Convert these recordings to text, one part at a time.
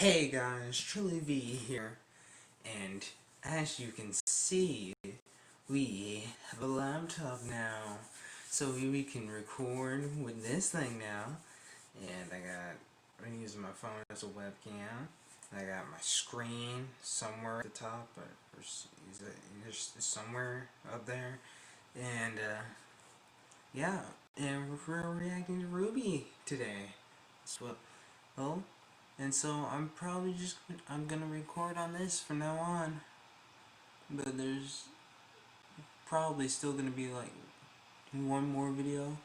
Hey guys, Rwby here, and as you can see, we have a laptop now, so we can record with this thing now. And I'm using my phone as a webcam. I got my screen somewhere at the top, but there's somewhere up there, and yeah, and we're reacting to Rwby today. So, well, and so I'm gonna record on this from now on, but there's probably still gonna be like one more video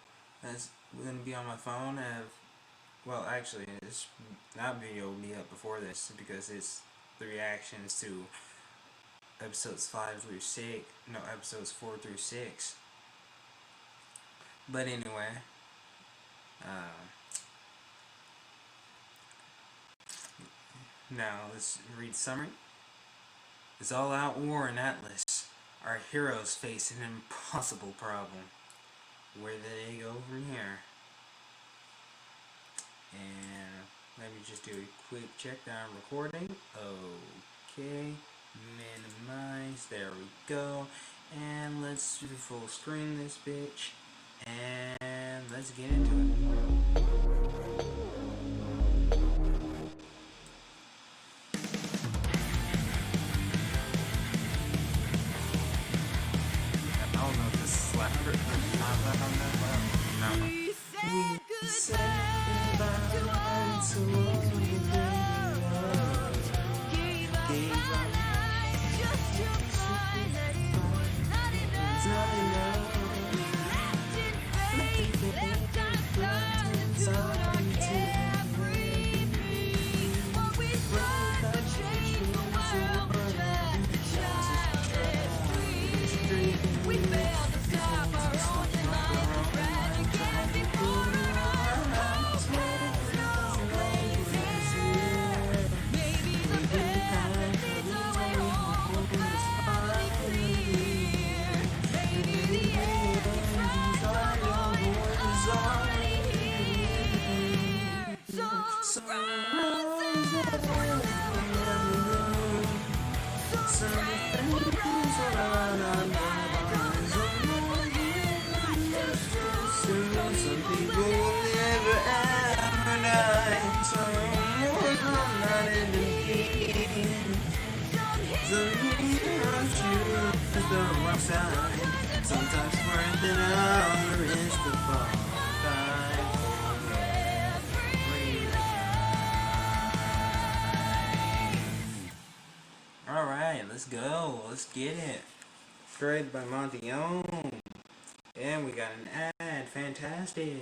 that's gonna be on my phone. Well, actually, that video will be up before this because it's the reactions to episodes 5 through 6. No, episodes 4 through 6. But anyway, now let's read summary. It's all-out war in Atlas. Our heroes face an impossible problem. Where do they go from here? And let me just do a quick check that I'm recording. Okay, minimize, there we go. And let's do full screen this bitch. And let's get into it. I don't know if this is slapper or not that on that. No. We said goodbye to all the love. Gave our lives just to find that it was not enough. We left in faith, left our gratitude on everything. What we strive to change the world, just childish dreams. We failed to stop our own demise, tragic and before our hopes had no place here. Maybe the path that leads away home is finally clear. Maybe the end is already here. So roses will never bloom. Some train will run on our minds. Some people will never ever die. Some wars are not in the end. Some heroes choose the wrong side. Sometimes worse than others is the fall. Alright, let's go. Let's get it. Created by Montion. And we got an ad. Fantastic.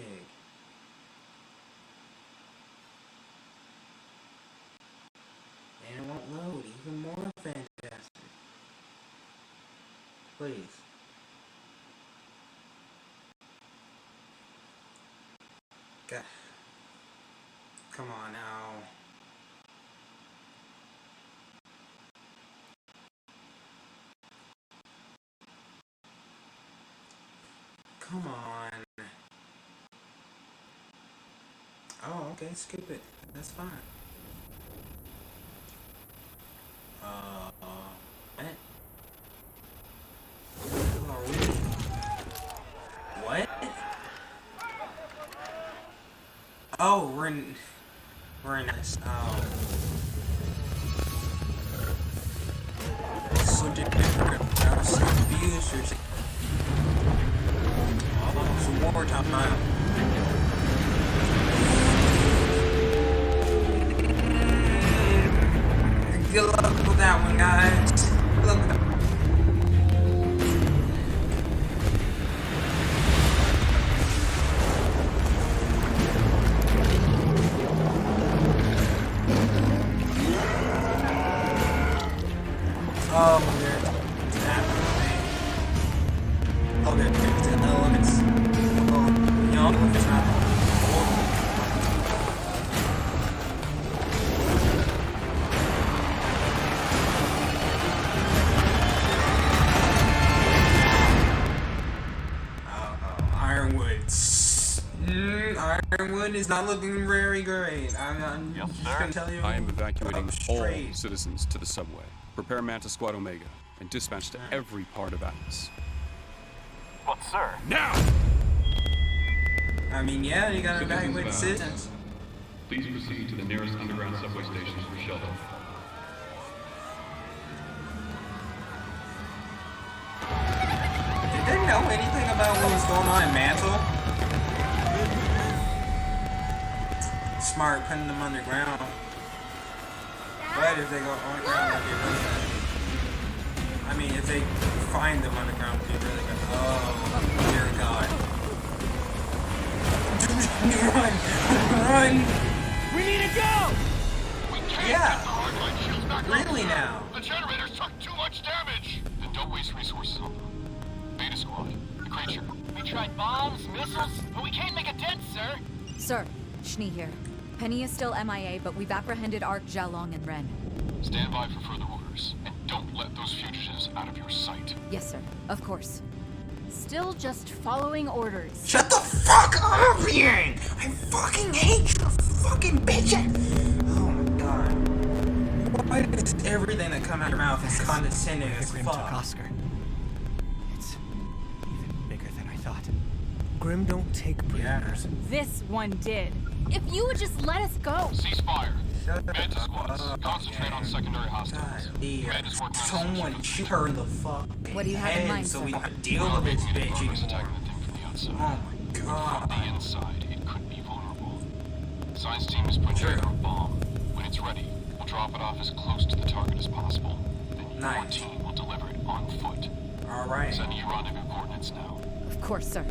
And it won't load. Even more fantastic. Please. God. Come on now. Come on. Oh, okay, skip it. That's fine. What? Oh, we're in this. Oh. So different. I was so confused. Oh, some more time. Good luck with that one, guys. Good luck with that. Oh, it's happening. Oh, there's the elements. Oh, you know, it's not. Ironwood is not looking very great. I'm Yes, just sir. gonna tell you. I am evacuating all straight. citizens to the subway. Prepare Manta Squad Omega and dispatch to every part of Atlas. But, sir. Now! I mean, yeah, you gotta Citizens evacuate the bound. citizens. Please proceed to the nearest underground subway stations for shelter. Did they know anything about what was going on in Mantle? Smart putting them underground. But if they go underground, that'd be really good. I mean, if they find them underground, it'd be really good. Oh, dear God. Run! Run! We need to go! We can't Yeah. get the hardline shields back Really on. now? The generators took too much damage. Then don't waste resources on them. Beta Squad, the creature. We tried bombs, missiles, but we can't make a dent, sir. Sir, Schnee here. Penny is still MIA, but we've apprehended Ark, Jalong, and Ren. Stand by for further orders, and don't let those fugitives out of your sight. Yes, sir. Of course. Still just following orders. Shut the fuck up, Ian! I fucking hate you fucking bitch! Oh my God. Why is everything that comes out of your mouth is condescending as Grim took fuck? Oscar. It's even bigger than I thought. Grim don't take prisoners. This one did. If you would just let us go. Ceasefire. Shut Manta Squads, up, concentrate on man. secondary hostiles. God, dear. Red is working on Someone shoot her in the fuck. What do you have in mind, so sir? we don't have to deal with this bitch Progress anymore. attacking the thing from the outside. Oh my From God. the inside, it could be vulnerable. Science team is putting Sure. together a bomb. When it's ready, we'll drop it off as close to the target as possible. Then your Nice. team will deliver it on foot. Alright. Sending you rendezvous coordinates now. Of course, sir.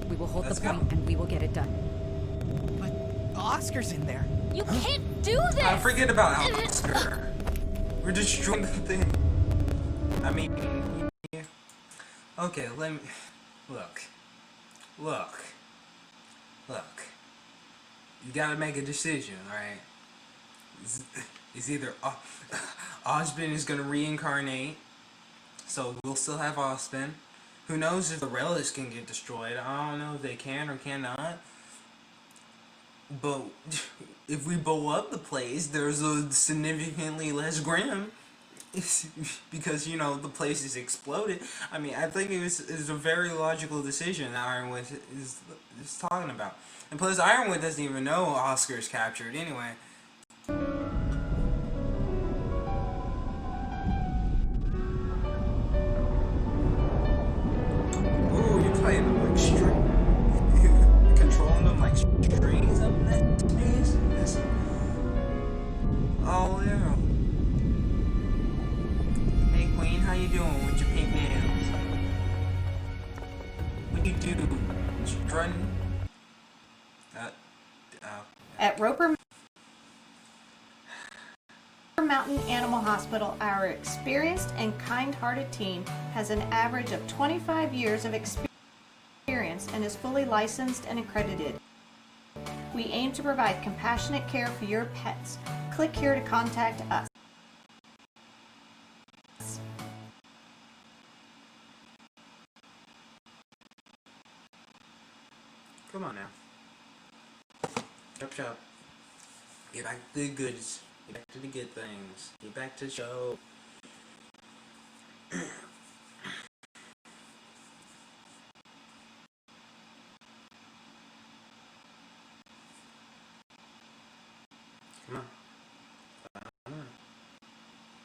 We will hold Let's the go. point, and we will get it done. But Oscar's in there. You can't do this! Forget about Oscar. We're destroying the thing. I mean, yeah. Okay, let me. Look. You gotta make a decision, alright? It's either Osbin is gonna reincarnate, so we'll still have Osbin. Who knows if the relics can get destroyed? I don't know if they can or cannot. But if we blow up the place, there's a significantly less Grim. Because, you know, the place is exploded. I mean, I think it's a very logical decision that Ironwood is talking about. And plus, Ironwood doesn't even know Oscar's captured anyway. Ooh, you're playing them like straight. Controlling them like strings up in that space. Oh, yeah. Hey, Queen, how you doing with your pink nails? What you do? Strutting? At Rwby Mountain Animal Hospital, our experienced and kind-hearted team has an average of 25 years of experience and is fully licensed and accredited. We aim to provide compassionate care for your pets. Click here to contact us. Come on now. Chop. Get back to the goods. Get back to the good things. Get back to the show. Come on.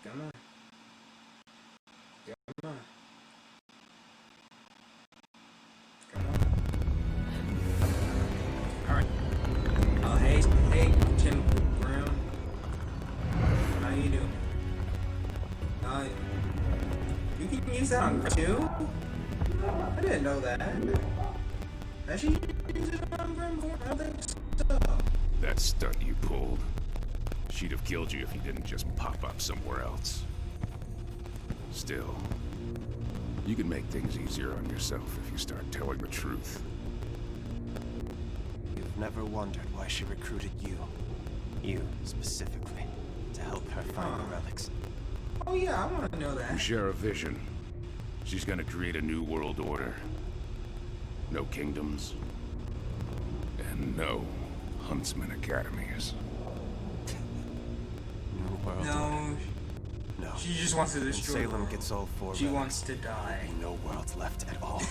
Come on. Alright. Oh, hey, Tim Brown. How you doing? You can use that on too? I didn't know that. Has she used it on Grim before? I don't think so. That stunt you pulled. She'd have killed you if you didn't just pop up somewhere else. Still, you can make things easier on yourself if you start telling the truth. You've never wondered why she recruited you. You, specifically, to help her find the relics. Oh yeah, I want to know We that. share a vision. She's gonna create a new world order. No kingdoms. And no Huntsman Academies. New world No, order. No. she just wants to When destroy the Salem world. gets all four She relics, wants to die. there'll be no worlds left at all.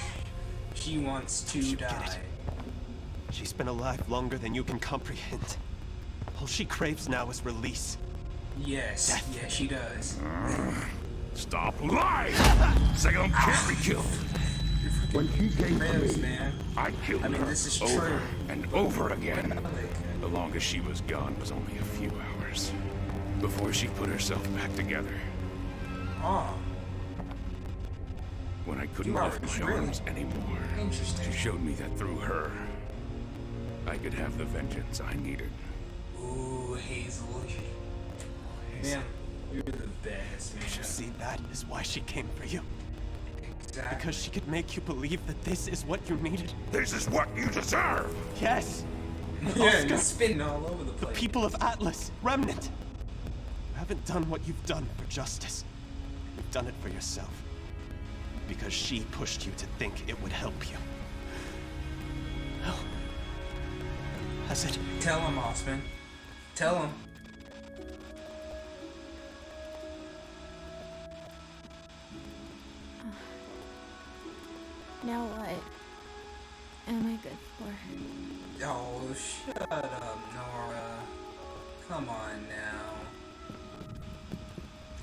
She wants to You get die. it. She's been alive longer than you can comprehend. All she craves now is release. Yes, Death. yes, she does. Stop lying! Salem can't be killed. When she came for Ribs, me, man. I killed I mean, her this is over true. and over again. The longest she was gone was only a few hours. Before she put herself back together. Oh, When I couldn't You are lift my really arms anymore, interesting. she showed me that through her, I could have the vengeance I needed. Ooh, Hazel. Man, you're the best, man. You see, that is why she came for you. Exactly. Because she could make you believe that this is what you needed. This is what you deserve! Yes! Yeah, Oscar, you're spitting all over the the place. people of Atlas, Remnant, you haven't done what you've done for justice. You've done it for yourself. Because she pushed you to think it would help you. Well, has it? Tell him, Osman. Tell him. Now what am I good for? Oh, shut up, Nora. Come on now.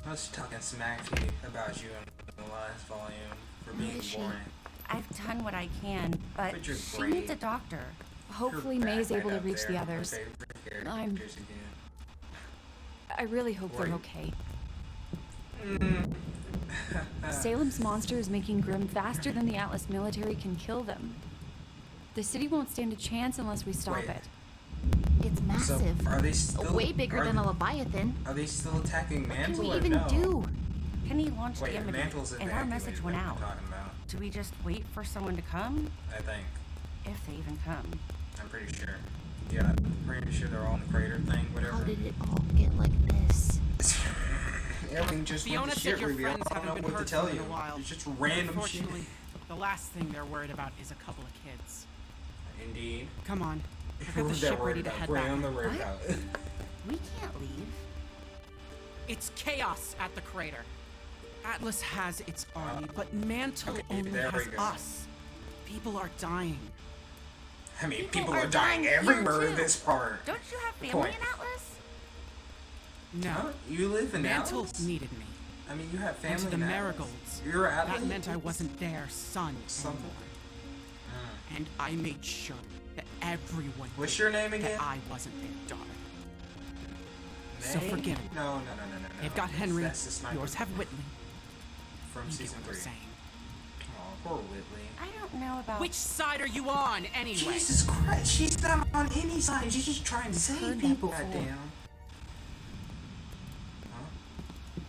I was talking smack to you about you in the last volume for being is she? boring. I've done what I can, but But you're she great. needs a doctor. Hopefully You're May's back able to up reach there, the my others. favorite I'm- characters again. I really hope they're Right. okay. Salem's monster is making Grimm faster than the Atlas military can kill them. The city won't stand a chance unless we stop Wait. it. It's massive. So, are they still... Way bigger are, than a Leviathan. Are they still attacking What Mantle can we or even no? do? Penny launched Wait, the image, Mantle's and our message went out. Talking about, Do we just wait for someone to come? I think. If they even come. I'm pretty sure. Yeah, I'm pretty sure they're all in the crater thing, whatever. How did it all get like this? Everything just Fiona went to said shit, your Rwby. I friends don't haven't know been what to heard tell from you. in a while. It's just random shit. Unfortunately, the last thing they're worried about is a couple of kids. Indeed. Come on. I got They're the ship worried ready to about head Ray on back. the road out. We can't leave. It's chaos at the crater. Atlas has its army, but Mantle okay, only there we has go. us. People are dying. I mean, People people are are dying dying here, everywhere in too. this part. Don't you have family Point. in Atlas? No. Huh? You live in Mantle Atlas? needed me. I mean, you have Went family to the in Atlas? marigolds. You're Atlas? That meant I wasn't their son Something. anymore. And I made sure that everyone What's knew your name again? that I wasn't their daughter. So May? forget it. No. They've got Henry. That's the sniper Yours have Whitley. from You get season what I'm 3. saying. Oh, poor Whitley. I don't know about... Which side are you on, anyway? Jesus Christ, she's not on any side. She's just trying to save heard that people. before. Goddamn.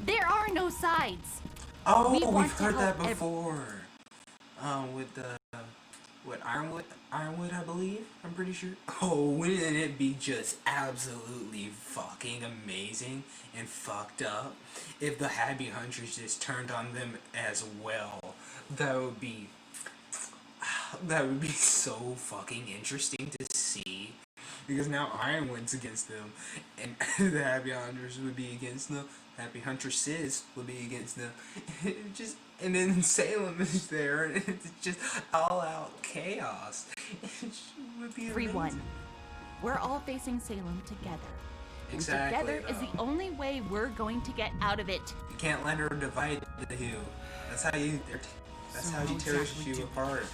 There are no sides. Oh, We want we've to heard that help before. With the Ironwood, I believe. I'm pretty sure. Oh, wouldn't it be just absolutely fucking amazing and fucked up if the Happy Hunters just turned on them as well? That would be so fucking interesting to see. Because now Ironwood's against them, and the Happy Hunters would be against them. Happy Huntresses would be against them. And then Salem is there, and it's just all out chaos. It would be amazing. 3-1. We're all facing Salem together. And Exactly, together is the though. only way we're going to get out of it. You can't let her divide the two. That's how you. That's So how she how tears exactly you do apart.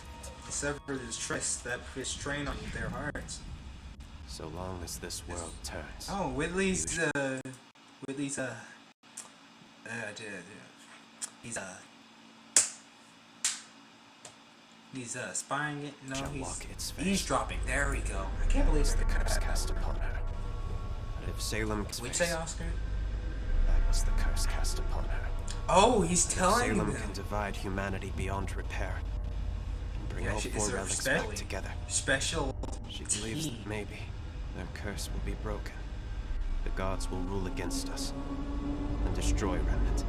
Sever this trust that puts strain on their hearts. So long as this world turns. Oh, Whitley's he's spying it. No, Shall he's walk its face. eavesdropping. There we go. I can't believe It's the I curse cast upon her. But if Salem What'd you say, Oscar? that was the curse cast upon her. Oh, he's telling Salem them. can divide humanity beyond repair. And bring all is four there relics special- back together. Special She believes team. that maybe their curse will be broken. The gods will rule against us and destroy Remnant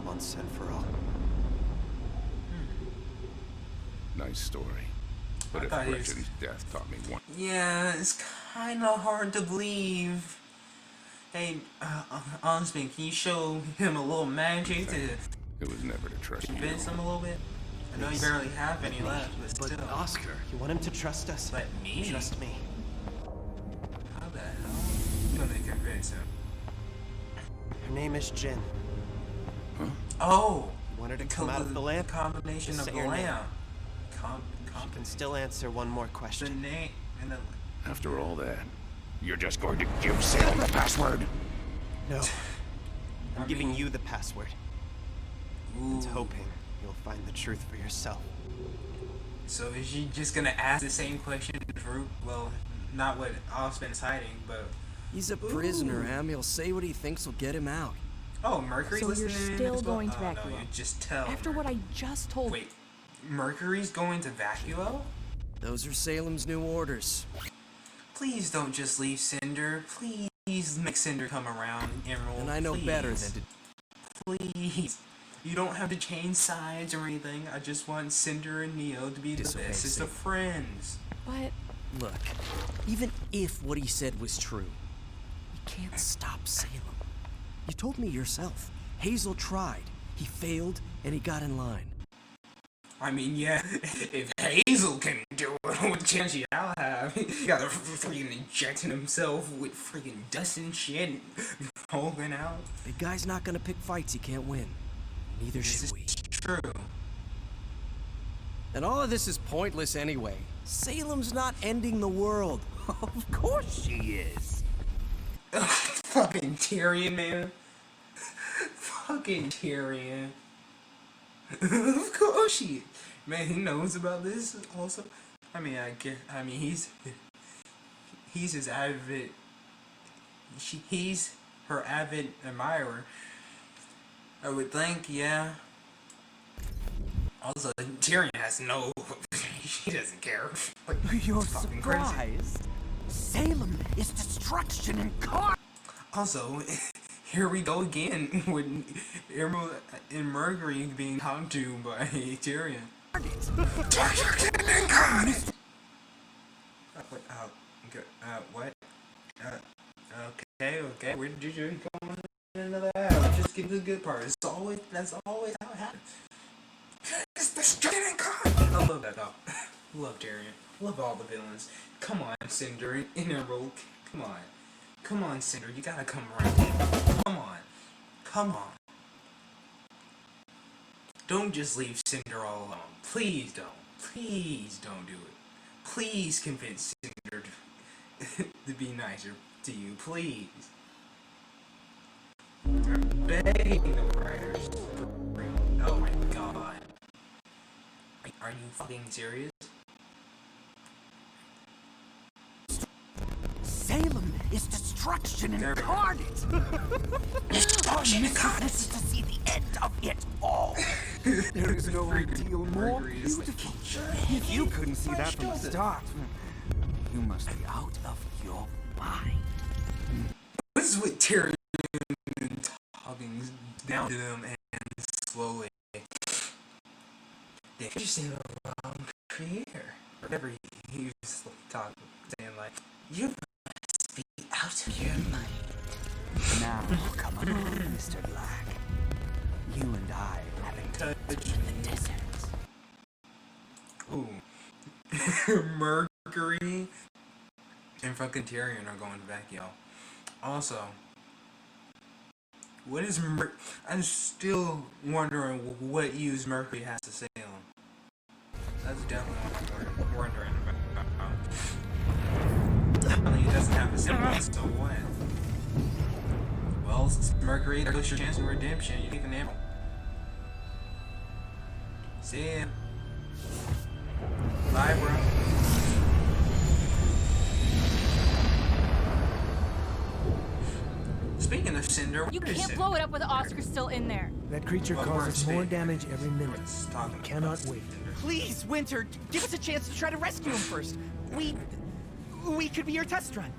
once and for all. Nice story. But I if thought he was... Gretchen's death taught me one... Yeah, it's kind of hard to believe. Hey, honestly, can you show him a little magic to It was never to trust you. convince him a little bit? I know you barely have any left, but still. Oscar, you want him to trust us? But me? Trust me. How the hell are you gonna convince him? Her name is Jin. Huh? Oh! You want her to come out of the lamp? Combination Just of say the her name. lamp. She can still answer one more The question. name and the... After all that, you're just going to give Salem the password? No. I'm giving you the password. And Ooh. hoping you'll find the truth for yourself. So is she just gonna ask the same question for, well, not what Osmond's hiding, but... He's a prisoner, Em. He'll say what he thinks will get him out. Oh, Mercury's So you're listening still as well? going to Oh, no, Vacuo? you just tell After what I just told Wait, Mercury's going to Vacuo? Those are Salem's new orders. Please don't just leave Cinder. Please make Cinder come around, Emerald. And I know please. better than to... Please. You don't have to change sides or anything. I just want Cinder and Neo to be the Disobey bestest of friends. But Look, even if what he said was true, you can't stop Salem. You told me yourself. Hazel tried. He failed, and he got in line. I mean, yeah, if Hazel can do it, what chance y'all have? He got a freaking injecting himself with freaking dust and shit, holding out. The guy's not gonna pick fights he can't win. Neither should we. True. And all of this is pointless anyway. Salem's not ending the world. Of course she is. Fucking Tyrion, man. Fucking Tyrion. Of course he, man. He knows about this also. I mean, he's his avid. He's her avid admirer. I would think, yeah. Also, Tyrion has no. He doesn't care. Like, You're fucking crazy. surprised? Salem is destruction incarnate. Also, here we go again with Emerald and Mercury being talked to by Tyrion. What? Okay. Where did you go into that? Let's just get to the good part. That's always how it happens. It's the straight and I love that though. Love Tyrion. Love all the villains. Come on, Cinder and Emerald. Come on, Cinder. You gotta come around. Come on. Don't just leave Cinder all alone. Please don't. Please don't do it. Please convince Cinder to be nicer to you. Please. I'm begging the writers. Oh my god. Are you fucking serious? Salem is destruction incarnate. Destruction incarnate. This is to see the end of it all. There is no ideal more beautiful. If you couldn't see that from the start, you must be out of your mind. This is what Tyrion talking down to them and slowly. They just say the wrong creator. Whatever he was talking, saying like, you must be out of your mind. Now, come on, Mr. Black. You and I haven't touched the desert. Ooh. Mercury and fucking Tyrion are going back, y'all. Also, what is I'm still wondering what use Mercury has to Salem. That's definitely what I'm wondering about. I mean, he doesn't have a symbol, so what? Well, Mercury, there's your chance of redemption. You take an ammo. See ya. Bye, bro. Speaking of Cinder, You can't blow it up with Oscar still in there. That creature causes more damage every minute. You cannot wait. Please, Winter, give us a chance to try to rescue him first. We could be your test run.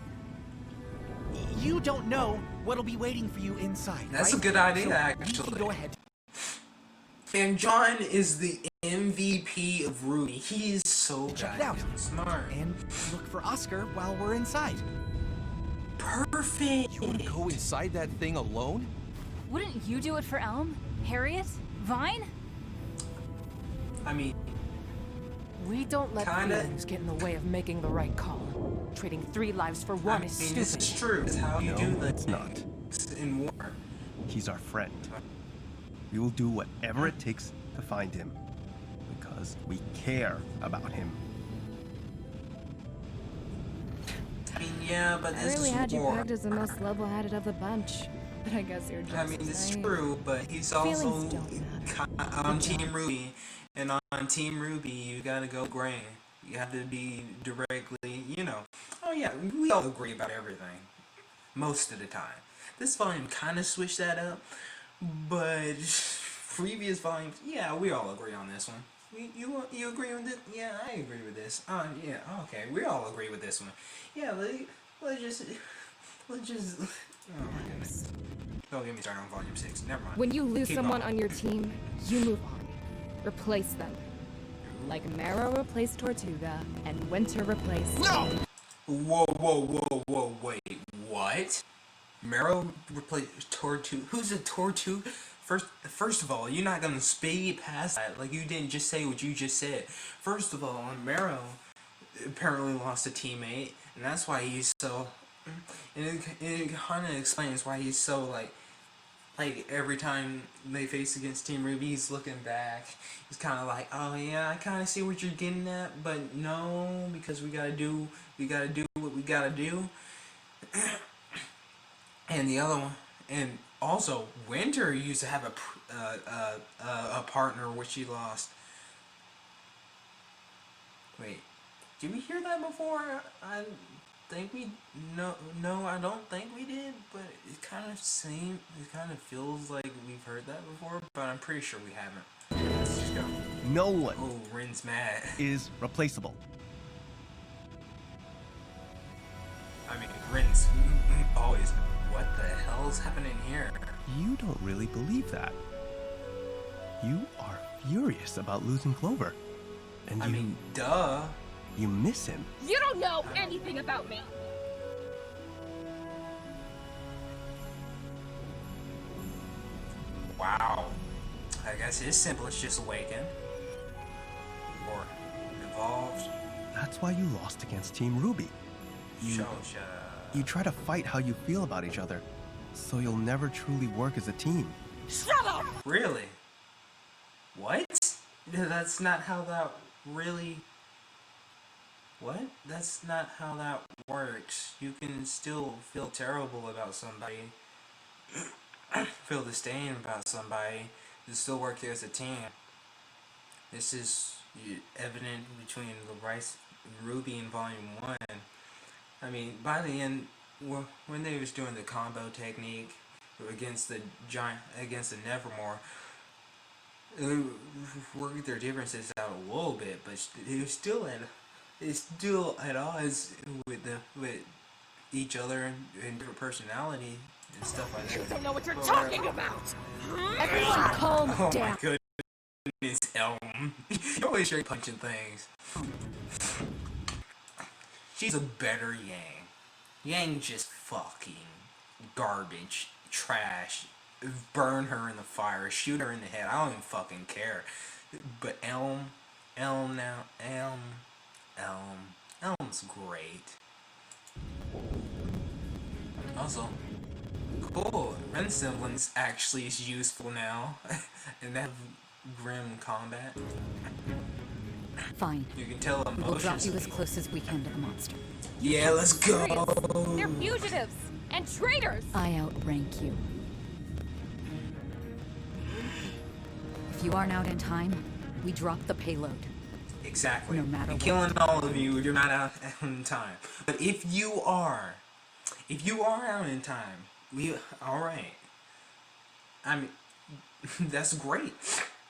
You don't know what'll be waiting for you inside. That's right? a good idea, So actually. You can go ahead. And John is the MVP of Rwby. He is so goddamn smart. And look for Oscar while we're inside. Perfect. You want to go inside that thing alone? Wouldn't you do it for Elm? Harriet? Vine? I mean, we don't let feelings get in the way of making the right call. Trading 3 lives for 1 is stupid. This is true. It's how you do it's not. In war. He's our friend. We will do whatever it takes to find him. Because we care about him. I mean, yeah, but this I really is had you war. pegged as the most level-headed of the bunch. But I guess you're just I mean, this is naive. true, but he's also on Team Rwby. And on Team Rwby, you gotta go gray. You have to be directly, you know. Oh yeah, we all agree about everything. Most of the time. This volume kind of switched that up. But previous volumes, yeah, we all agree on this one. You agree with it? Yeah, I agree with this. Yeah, okay, we all agree with this one. Yeah, let's just. Oh my goodness. Don't get me started on volume 6. Never mind. When you lose Keep someone going. on your team, you move on. Replace them. Like Marrow replaced Tortuga, and Winter replaced... No! Whoa, wait, what? Marrow replaced Tortuga? Who's a Tortuga? First of all, you're not gonna speed past that. Like, you didn't just say what you just said. First of all, Marrow apparently lost a teammate, and that's why he's so... And it kind of explains why he's so, like every time they face against Team Rwby, he's looking back. He's kind of like, oh yeah, I kind of see what you're getting at, but no, because we gotta do what we gotta do. And the other one, and also Winter used to have a partner which he lost. Wait, did we hear that before? I think we no, I don't think we did, but it kind of feels like we've heard that before, but I'm pretty sure we haven't. Let's just go. No one Rin's mad. is replaceable. I mean, Rin's always. What the hell's happening here? You don't really believe that. You are furious about losing Clover. And I mean, duh. You miss him. You don't know anything about me. Wow. I guess his simplest just awakened. Or evolved. That's why you lost against Team Rwby. You try to fight how you feel about each other, so you'll never truly work as a team. Shut up! Really? What? That's not how that really... What? That's not how that works. You can still feel terrible about somebody, feel disdain about somebody, and still work as a team. This is evident between the Rwby in Volume 1. I mean, by the end, when they was doing the combo technique against the Nevermore, it worked their differences out a little bit, but it was still at odds with each other and different personality and stuff like that. You don't know what you're talking about. Everyone calm Oh down. my goodness, Elm. You're always straight punching things. She's a better Yang. Yang just fucking garbage, trash. Burn her in the fire, shoot her in the head. I don't even fucking care. But Elm's great. Also, cool. Ren semblance actually is useful now, and that grim combat. Fine. You can tell emotions. We'll drop you as close as we can to the monster. Yeah, let's go. They're fugitives and traitors. I outrank you. If you aren't out in time, we drop the payload. Exactly. No matter and what. killing all of you, you're not out in time. But if you are out in time, alright. I mean, that's great.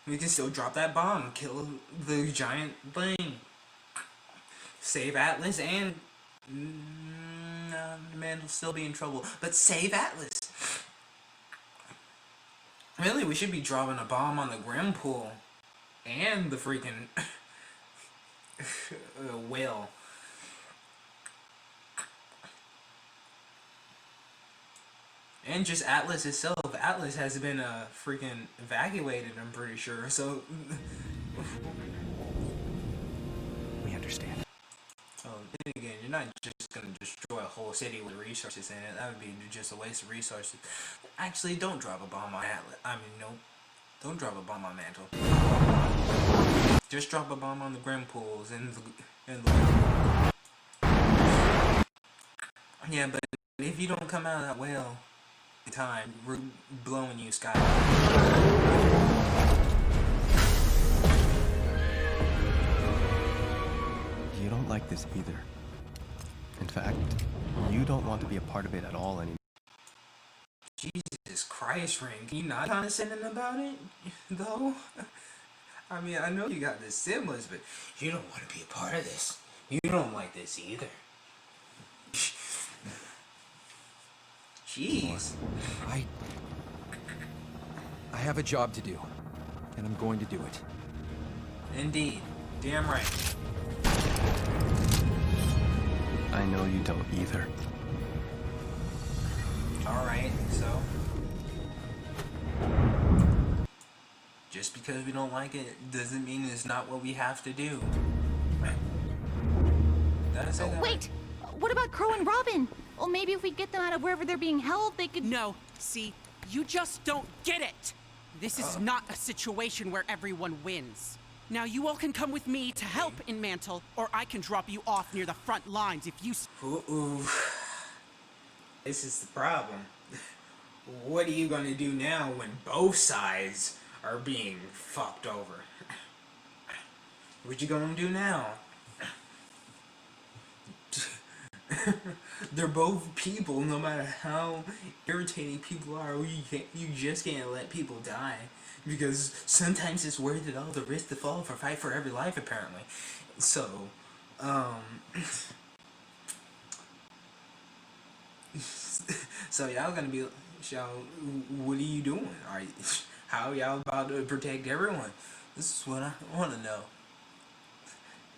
We can still drop that bomb, kill the giant thing, save Atlas, and the man will still be in trouble. But save Atlas. Really, we should be dropping a bomb on the Grim pool. And the freaking whale. And just Atlas itself. Atlas has been freaking evacuated, I'm pretty sure. So We understand. oh, then again, you're not just gonna destroy a whole city with resources in it. That would be just a waste of resources. Actually, don't drop a bomb on Atlas. I mean, no, don't drop a bomb on Mantle. Just drop a bomb on the Grim pools and the yeah, but if you don't come out of that whale in time, we're blowing you sky. You don't like this either. In fact, you don't want to be a part of it at all anymore. Jesus Christ, Ring, can you not condescending about it, though? I mean, I know you got this semblance, but you don't want to be a part of this. You don't like this either. Jeez. I have a job to do, and I'm going to do it. Indeed. Damn right. I know you don't either. Alright, so just because we don't like it doesn't mean it's not what we have to do. That's it. Wait! What about Crow and Robin? Well, maybe if we get them out of wherever they're being held, they could... No, see, you just don't get it. This is not a situation where everyone wins. Now you all can come with me to help in Mantle, or I can drop you off near the front lines if you... Ooh. This is the problem. What are you gonna do now when both sides are being fucked over? What you gonna do now? They're both people, no matter how irritating people are. You just can't let people die. Because sometimes it's worth it all, the risk to fall for fight for every life, apparently. So, so y'all gonna be, what are you doing? How y'all about to protect everyone? This is what I want to know.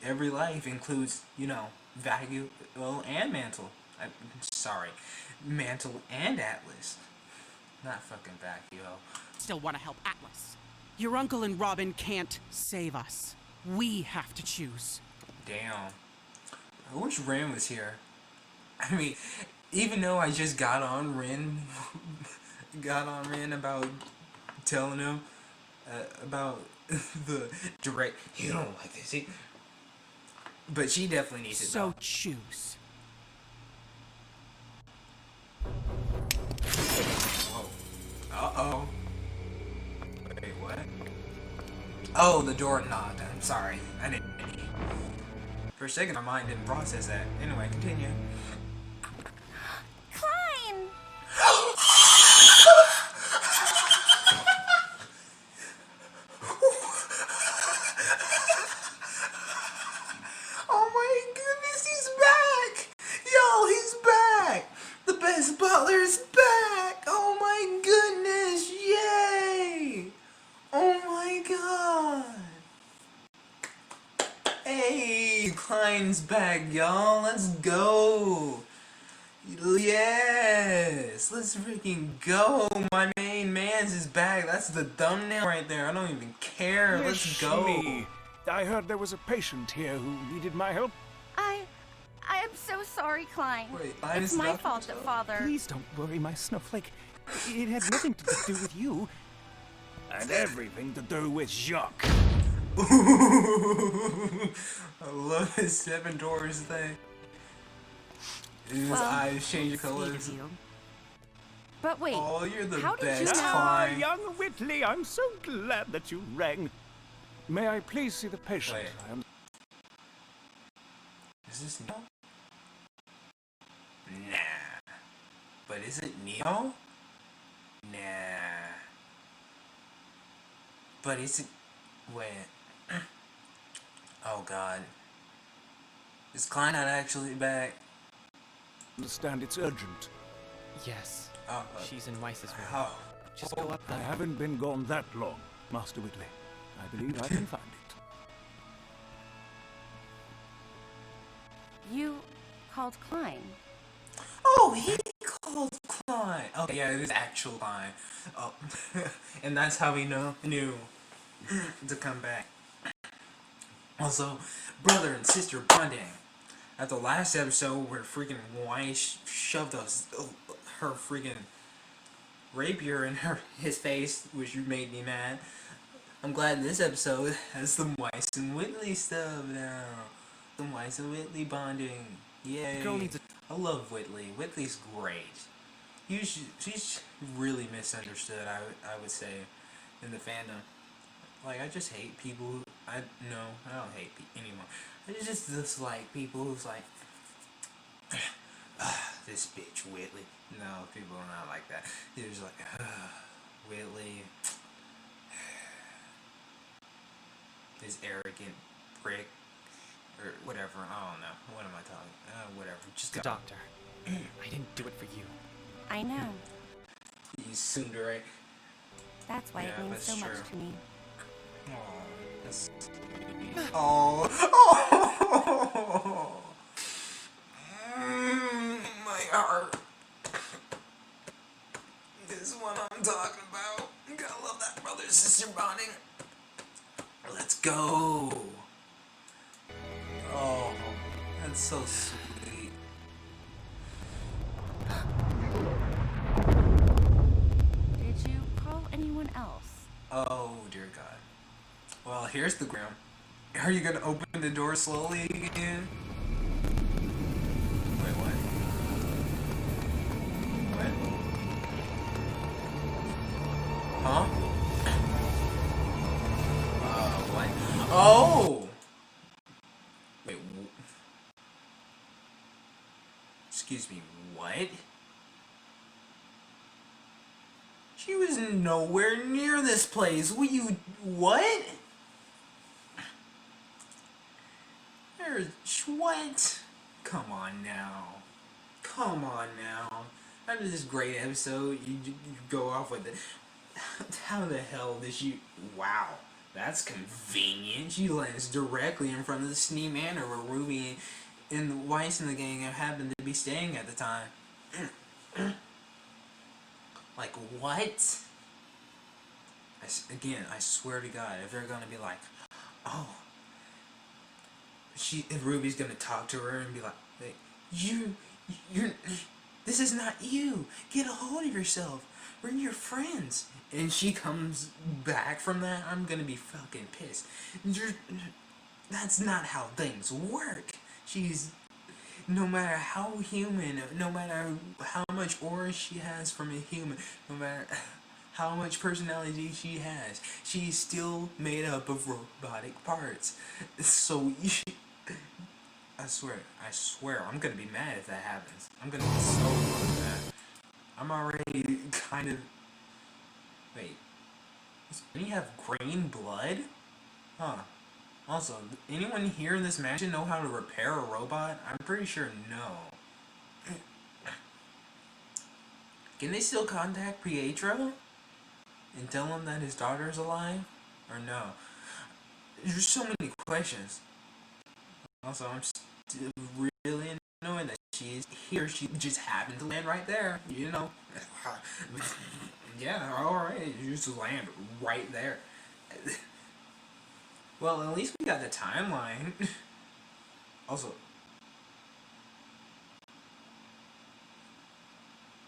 Every life includes, you know, Vacuo and Mantle. Sorry, Mantle and Atlas. Not fucking Vacuo. Still want to help Atlas. Your uncle and Robin can't save us. We have to choose. Damn. I wish Rin was here. I mean, even though I just got on Rin about telling him about the direct. You don't like this, but she definitely needs it. So choose. Whoa. Uh-oh. Wait, what? Oh, the door knocked. I'm sorry. I didn't. For a second, my mind didn't process that. Anyway, continue. Klein! Oh my goodness, he's back! Yo, he's back! The best butler's back! Oh my goodness, yay! Oh my god! Hey, Klein's back, y'all. Let's go! Yes! Let's freaking go! My main man's is back. That's the thumbnail right there. I don't even care. Let's go! Me. I heard there was a patient here who needed my help. I am so sorry, Klein. Wait, it's my fault that Father... Please don't worry, my snowflake. It had nothing to do with you. And everything to do with Jacques. I love his 7 doors thing. His eyes change colors. But wait, oh, you're the how did best, you know? Klein. Young Whitley, I'm so glad that you rang. May I please see the patient? Wait. Is this Neo? Nah. But is it Neo? Nah. But is it... Wait. Oh god. Is Klein not actually back? Understand it's urgent. Yes. Oh, she's in Weiss's room. Oh. just go up I there. haven't been gone that long, Master Whitley. I believe I can find it. You called Klein. Oh, he called Klein. Okay, yeah, it is actual Klein. Oh, and that's how we knew to come back. Also, brother and sister bonding. At the last episode, where freaking Weiss shoved her freaking rapier in his face, which made me mad. I'm glad this episode has some Weiss and Whitley stuff now. Some Weiss and Whitley bonding. Yay. I love Whitley. Whitley's great. She's really misunderstood, I would say, in the fandom. Like, I just hate people who... I don't hate anyone. I just dislike people who's like... this bitch, Whitley. No, people are not like that. They're just like, Whitley... this arrogant prick. Or whatever, I don't know. What am I talking? Whatever. Just go. Doctor, I didn't do it for you. I know. You tsundere. That's why it means so much to me. Oh, that's sweet. Oh. My heart. This is what I'm talking about. You gotta love that brother-sister bonding. Let's go. Oh, that's so sweet. Did you call anyone else? Oh, dear God. Well, here's the ground. Are you gonna open the door slowly again? Wait, what? What? Huh? What? Oh! Wait, excuse me, what? She was nowhere near this place. What? What? Come on now. Come on now. After this great episode, you go off with it. How the hell did she... Wow. That's convenient. She lands directly in front of the Snee Manor where Rwby and Weiss and the gang happened to be staying at the time. Like, what? Again, I swear to God, if they're gonna be like, oh, if Ruby's gonna talk to her and be like, you're, this is not you. Get a hold of yourself. We're your friends. And she comes back from that, I'm gonna be fucking pissed. That's not how things work. She's, no matter how human, no matter how much aura she has from a human, no matter how much personality she has, she's still made up of robotic parts. So, I swear, I'm gonna be mad if that happens. I'm gonna be so mad. I'm already kind of... Wait. Does Benny have green blood? Huh. Also, anyone here in this mansion know how to repair a robot? I'm pretty sure no. Can they still contact Pietro? And tell him that his daughter's alive? Or no? There's so many questions. Also, I'm still really annoyed that she's here. She just happened to land right there, you know. Yeah, alright, you just land right there. Well, at least we got the timeline. Also,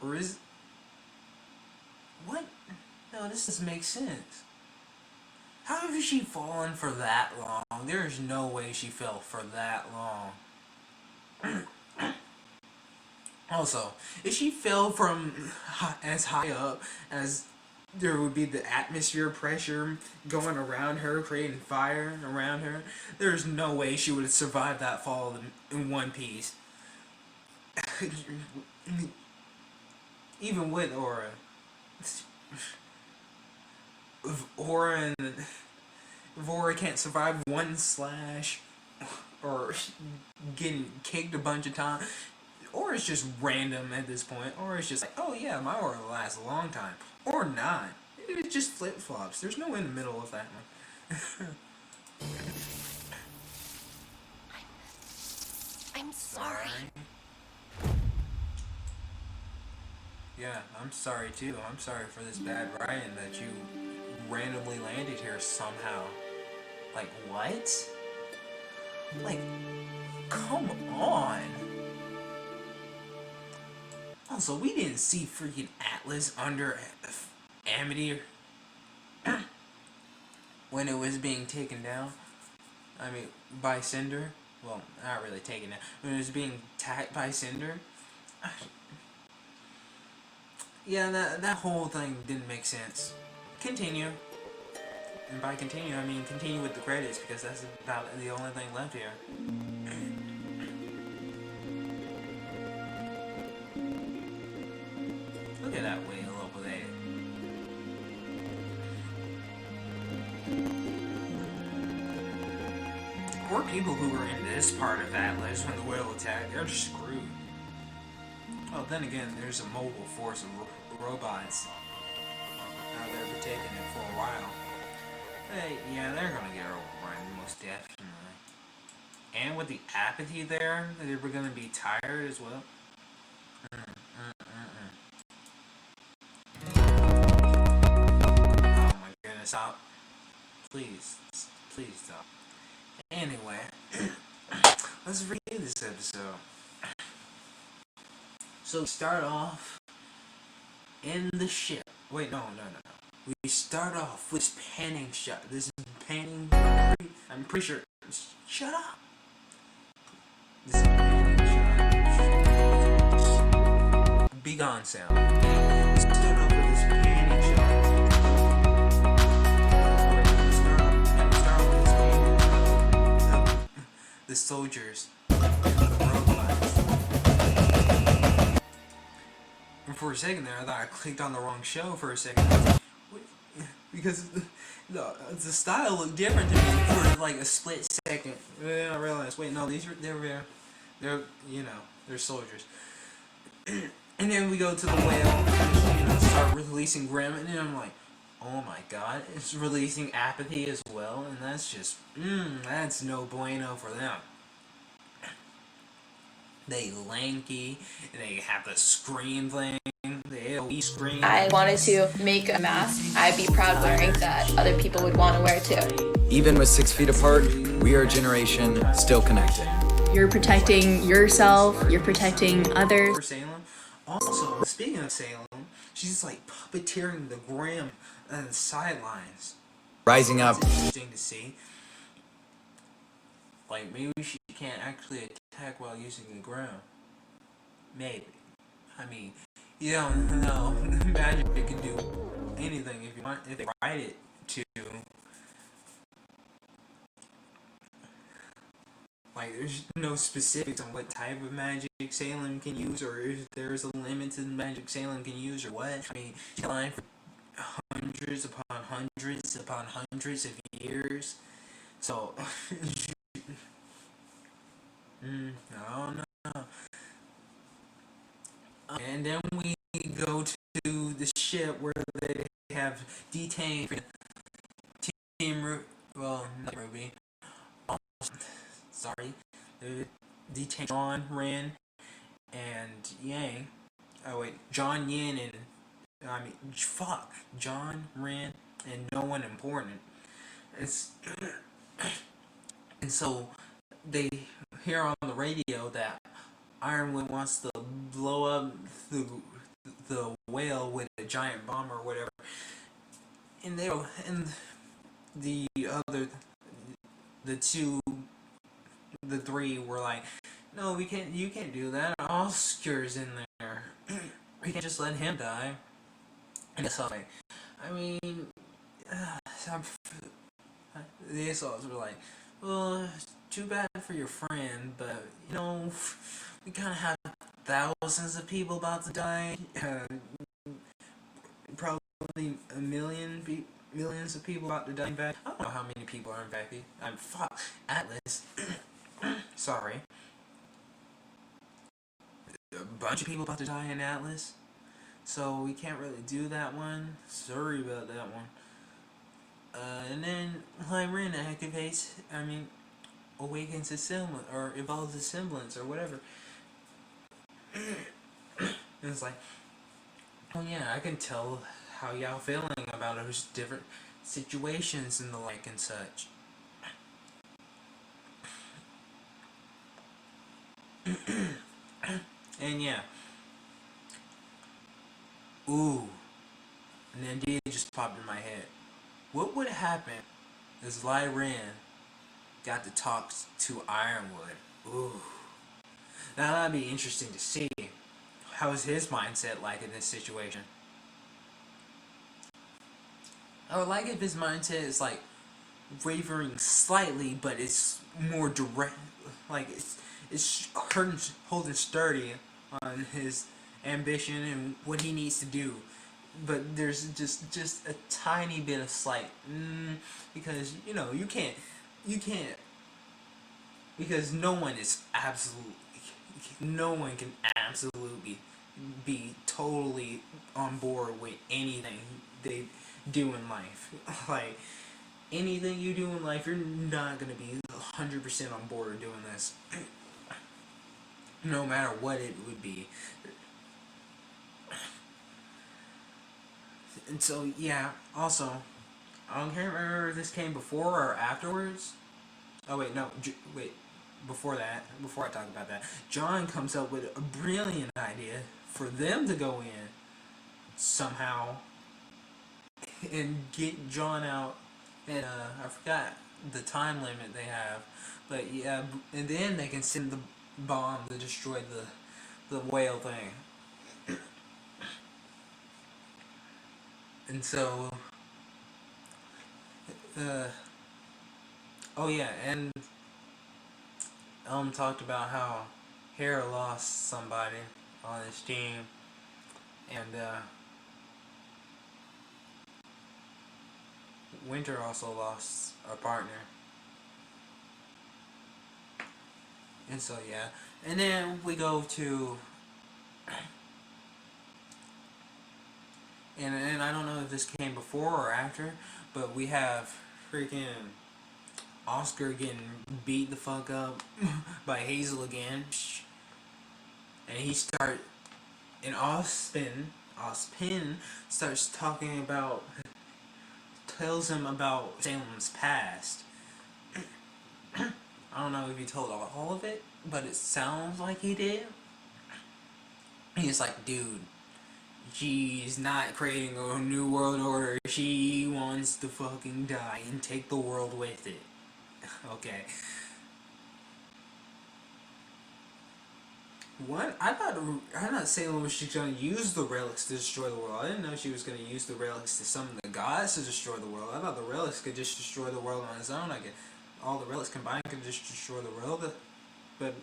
or is... What? No, this doesn't make sense. How has she fallen for that long? There's no way she fell for that long. Also, if she fell from as high up as there would be the atmosphere pressure going around her, creating fire around her, there's no way she would have survived that fall in one piece. Even with Aura. If Aura can't survive one slash or getting kicked a bunch of times, or it's just random at this point, or it's just like, oh yeah, my aura will last a long time, or not. It just flip flops. There's no in the middle of that one. I'm sorry. Yeah, I'm sorry too. I'm sorry for this bad Ryan that you randomly landed here somehow. Like, what? Like, come on. Also, we didn't see freaking Atlas under Amity when it was being taken down. I mean, by Cinder. Well, not really taken down. When it was being attacked by Cinder. Yeah, that whole thing didn't make sense. Continue. And by continue, I mean continue with the credits, because that's about the only thing left here. Look at that whale over there. Poor people who were in this part of Atlas when the whale attacked, they're just screwed. Oh, then again, there's a mobile force of robots out there protecting it for a while. Hey, yeah, they're gonna get overrun, most definitely. And with the apathy there, they're gonna be tired as well. Oh my goodness, stop. Please stop. Anyway, let's review this episode. So we start off in the ship. Wait, no. We start off with this panning shot. This panning. I'm pretty sure. Shut up. This panning shot. Be gone sound. We start off with this panning shot. We start off with this panning shot. The soldiers. And for a second there, I thought I clicked on the wrong show for a second. Because the style looked different to me for like a split second. Then I realized, wait, no, they're soldiers. And then we go to the whale, and start releasing Grim, and then I'm like, oh my god, it's releasing apathy as well, and that's just, that's no bueno for them. They lanky, they have the scream thing, they AOE scream. I wanted to make a mask I'd be proud wearing that other people would want to wear too. Even with 6 feet apart, we are a generation still connected. You're protecting yourself, you're protecting others. For Salem. Also, speaking of Salem, she's like puppeteering the Graham and the sidelines. Rising up. That's interesting to see. Like, maybe she can't actually attack while using the ground. Maybe. I mean, you don't know. Magic can do anything if you want, if they write it to. Like, there's no specifics on what type of magic Salem can use, or if there's a limited magic Salem can use, or what. I mean, she's lying for hundreds upon hundreds upon hundreds of years. So, I don't know. And then we go to the ship where they have detained Team well, not Rwby. Sorry. They detained John, Ren, and Yang. Oh wait, John, Yin, and John, Ren, and no one important. And so they hear on the radio that Ironwood wants to blow up the whale with a giant bomb or whatever, and the three were like, no, we can't. You can't do that. Oscar's in there. We can't just let him die. And it's like, I mean, the assaults were like, well, too bad for your friend, but you know, we kind of have thousands of people about to die. Probably millions of people about to die. In fact, I don't know how many people are infected. Fuck Atlas. Sorry. a bunch of people about to die in Atlas. So we can't really do that one. Sorry about that one. And then Lyrin activates, awakens a semblance, or evolves a semblance, or whatever. And it's like, oh yeah, I can tell how y'all feeling about those different situations and the like and such. And yeah. Ooh. An idea just popped in my head. What would happen if Lyran got to talk to Ironwood? Ooh. Now that'd be interesting to see. How is his mindset like in this situation? I would like if his mindset is like wavering slightly, but it's more direct. Like it's holding sturdy on his ambition and what he needs to do. But there's just a tiny bit of slight, because you can't, because no one can absolutely be totally on board with anything they do in life. Like anything you do in life, you're not gonna be 100% on board doing this, no matter what it would be. And so yeah, also, I can't remember if this came before or afterwards. Oh wait, no, wait. Before I talk about that, John comes up with a brilliant idea for them to go in somehow and get John out. And I forgot the time limit they have, but yeah, and then they can send the bomb to destroy the whale thing. And so, oh yeah, and Elm talked about how Hera lost somebody on his team, and Winter also lost a partner. And so yeah, and then we go to, and I don't know if this came before or after, but we have freaking Oscar getting beat the fuck up by Hazel again, and Ozpin starts talking about, tells him about Salem's past. I don't know if he told all of it, but it sounds like he did. He's like, dude, she's not creating a new world order. She wants to fucking die and take the world with it. Okay. What? I thought Salem was just gonna use the relics to destroy the world. I didn't know she was gonna use the relics to summon the gods to destroy the world. I thought the relics could just destroy the world on its own. I guess all the relics combined could just destroy the world, but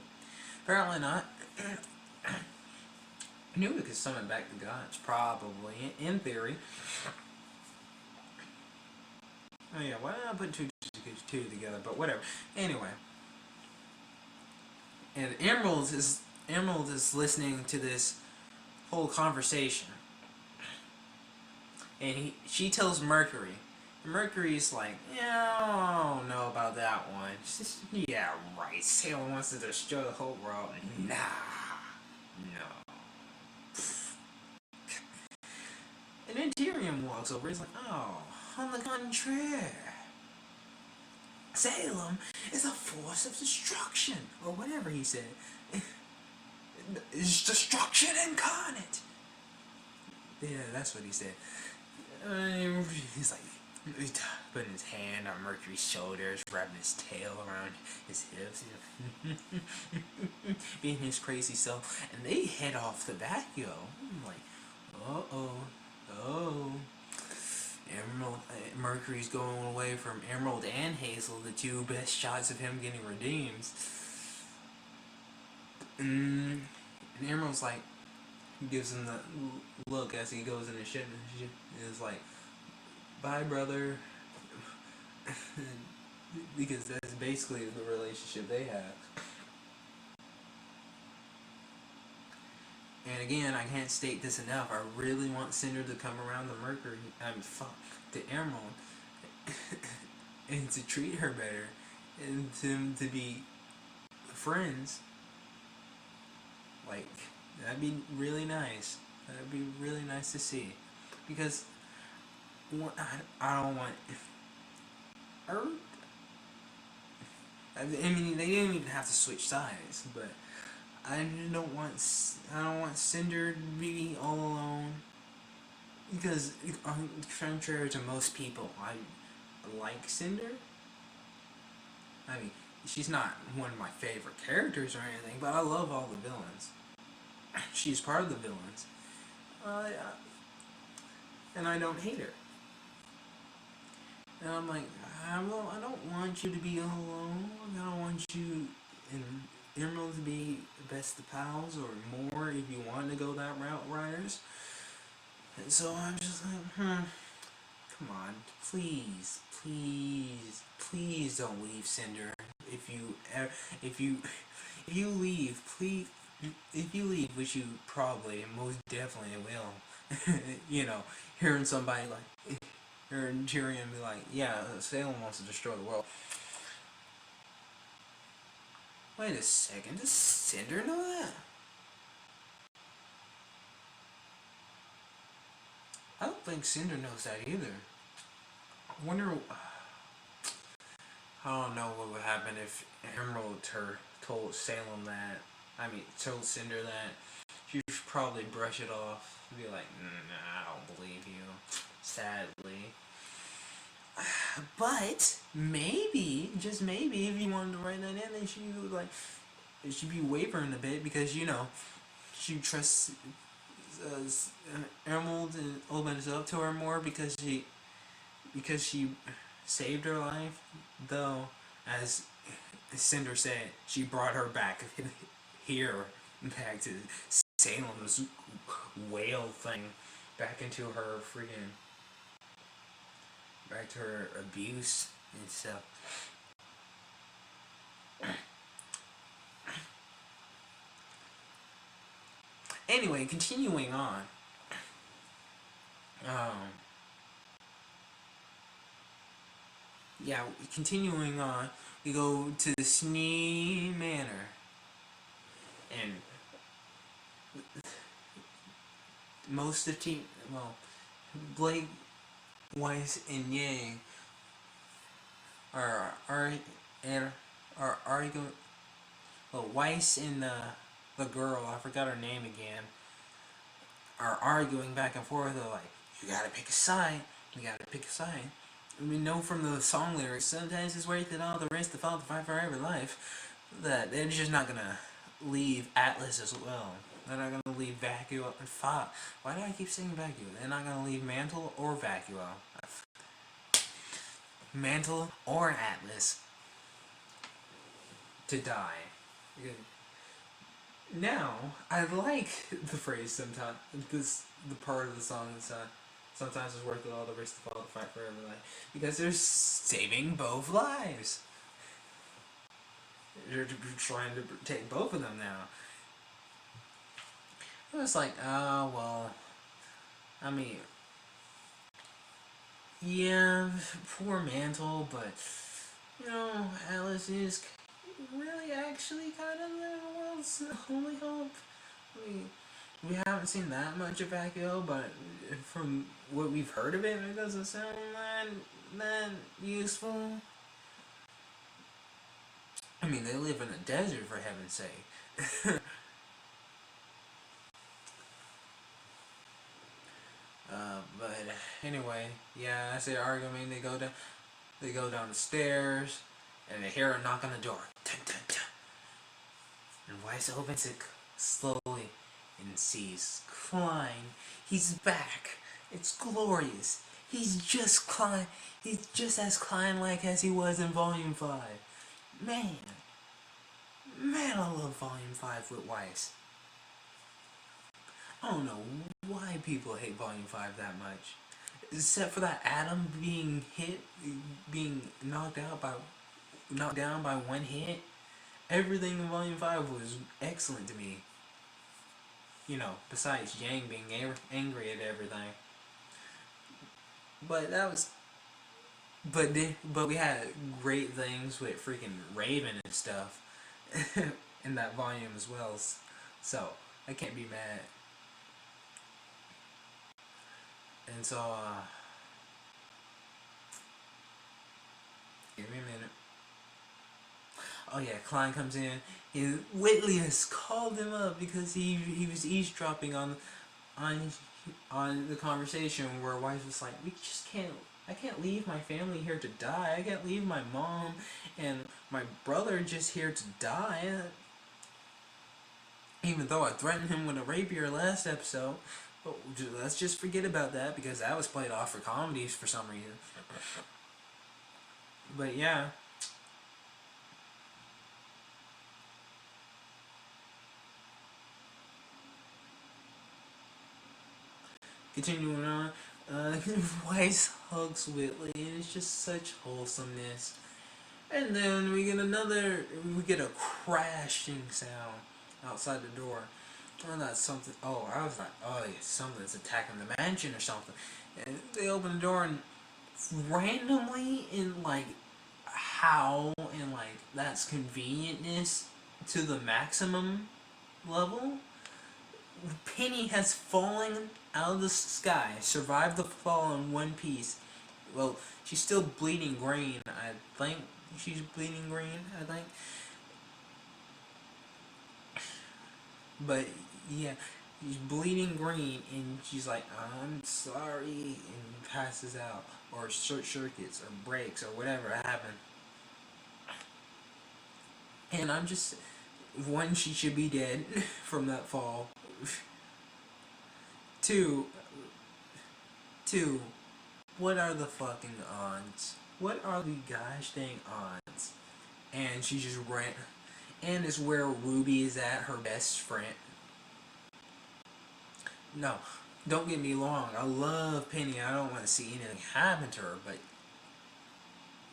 apparently not. I knew we could summon back the gods, probably, in theory. Oh yeah, why did I put two together? But whatever. Anyway, and Emerald is listening to this whole conversation, and she tells Mercury. And Mercury's like, yeah, I don't know about that one. Just, yeah, right. Salem wants to destroy the whole world. Nah, no. And then Tyrion walks over. He's like, oh, on the contrary, Salem is a force of destruction, or whatever he said. It's destruction incarnate. Yeah, that's what he said. He's like, putting his hand on Mercury's shoulders, wrapping his tail around his hips, being his crazy self, and they head off the back, yo. I'm like, oh. Mercury's going away from Emerald and Hazel, the two best shots of him getting redeemed. And Emerald's like, gives him the look as he goes in the ship, and it's like, bye, brother. Because that's basically the relationship they have. And again, I can't state this enough. I really want Cinder to come around the Mercury. The Emerald, and to treat her better, and to be friends. Like, that'd be really nice. That'd be really nice to see, because I don't want Earth. I mean, they didn't even have to switch sides, but I don't want Cinder to be all alone, because contrary to most people, I like Cinder. I mean, she's not one of my favorite characters or anything, but I love all the villains. She's part of the villains, and I don't hate her. And I'm like, I don't want you to be alone. I don't want you and Emerald to be best of pals or more if you want to go that route, Riders. And so I'm just like, come on, please, please, please don't leave Cinder. If you leave, please, if you leave, which you probably most definitely will, you know, hearing somebody like. Or Tyrion be like, yeah, Salem wants to destroy the world. Wait a second, does Cinder know that? I don't think Cinder knows that either. I wonder. I don't know what would happen if Emerald told Salem that. I mean, told Cinder that. She should probably brush it off. Be like, nah, I don't believe you. Sadly. But maybe, just maybe, if you wanted to write that in, then she would like, she'd be wavering a bit because she trusts Emerald and opens up to her more because she saved her life. Though, as Cinder said, she brought her back here, back to Salem's whale thing, back into her freaking. Back to her abuse and stuff. Anyway, continuing on. Yeah, continuing on, we go to the Snee Manor. And most of Blake, Weiss, and Yang are arguing. Well, Weiss and the girl, I forgot her name again, are arguing back and forth. They're like, you gotta pick a side. You gotta pick a side. We know from the song lyrics, sometimes it's worth it all the race to fall to fight for every life, that they're just not gonna leave Atlas as well. They're not gonna leave Vacuo and Fa. Why do I keep saying Vacuo? They're not gonna leave Mantle or Vacuo. Mantle or Atlas to die. Now, I like the phrase sometimes, the part of the song that's sometimes it's worth it all the risk to fall to fight for every life, because they're saving both lives. They're trying to take both of them now. It's like, well, I mean, yeah, poor Mantle, but, Alice is really actually kind of the world's only hope. We haven't seen that much of Vacuo, but from what we've heard of it doesn't sound that useful. I mean, they live in a desert, for heaven's sake. But anyway, yeah, that's their argument. They go down the stairs, and they hear a knock on the door. Dun, dun, dun. And Weiss opens it slowly and sees Klein. He's back. It's glorious. He's just as Klein-like as he was in Volume 5. Man, I love Volume 5 with Weiss. I don't know why people hate Volume 5 that much. Except for that Adam being knocked down by one hit. Everything in Volume 5 was excellent to me. you know, besides Yang being angry at everything. But that was, but we had great things with freaking Raven and stuff in that volume as well. So I can't be mad. And so, give me a minute. Oh yeah, Klein comes in. Whitley has called him up because he was eavesdropping on the conversation where Wise was like, we just can't. I can't leave my family here to die. I can't leave my mom and my brother just here to die. Even though I threatened him with a rapier last episode. But let's just forget about that because that was played off for comedies for some reason. But yeah. Continuing on, Weiss hugs Whitley, and it's just such wholesomeness. And then we get a crashing sound outside the door. Oh, that's something. Oh, I was like, oh, yeah, something's attacking the mansion or something. And they open the door, and randomly, in like how and like that's convenientness to the maximum level. Penny has fallen out of the sky, survived the fall in one piece. Well, she's still bleeding green, I think. She's bleeding green, I think. But, yeah, she's bleeding green, and she's like, I'm sorry, and passes out. Or short circuits, or breaks, or whatever happened. And I'm just... One, she should be dead from that fall. Two, what are the fucking odds? What are the gosh dang odds? And she just ran. And it's where Rwby is at, her best friend. No, don't get me wrong. I love Penny. I don't want to see anything happen to her, but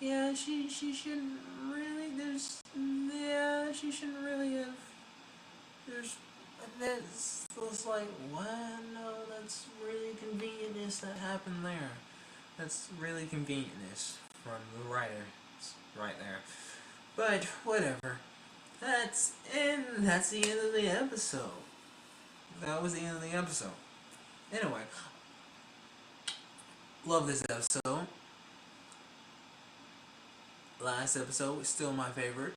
yeah, she shouldn't really. She shouldn't really have. That's like, what? No, that's really convenientness that happened there. That's really convenientness from the writers right there. But whatever. That's the end of the episode. That was the end of the episode. Anyway, love this episode. Last episode was still my favorite.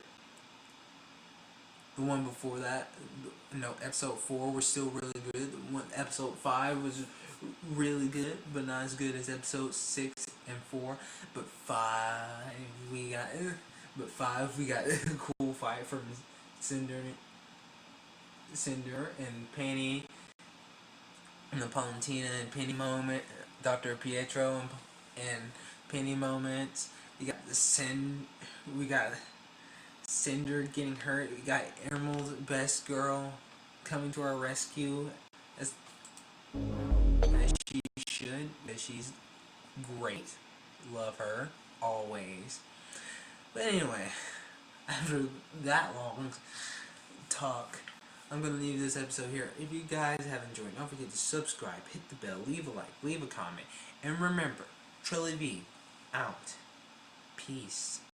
The one before that, episode 4 was still really good. Episode 5 was really good, but not as good as episode 6 and 4. But 5 we got a cool fight from Cinder and Penny, and the Palantina and Penny moment, Dr. Pietro and Penny moments. We got Cinder getting hurt. We got Emerald's best girl coming to our rescue as she should, because she's great. Love her always. But anyway, after that long talk, I'm gonna leave this episode here. If you guys have enjoyed, don't forget to subscribe, hit the bell, leave a like, leave a comment, and remember, Rwby out. Peace.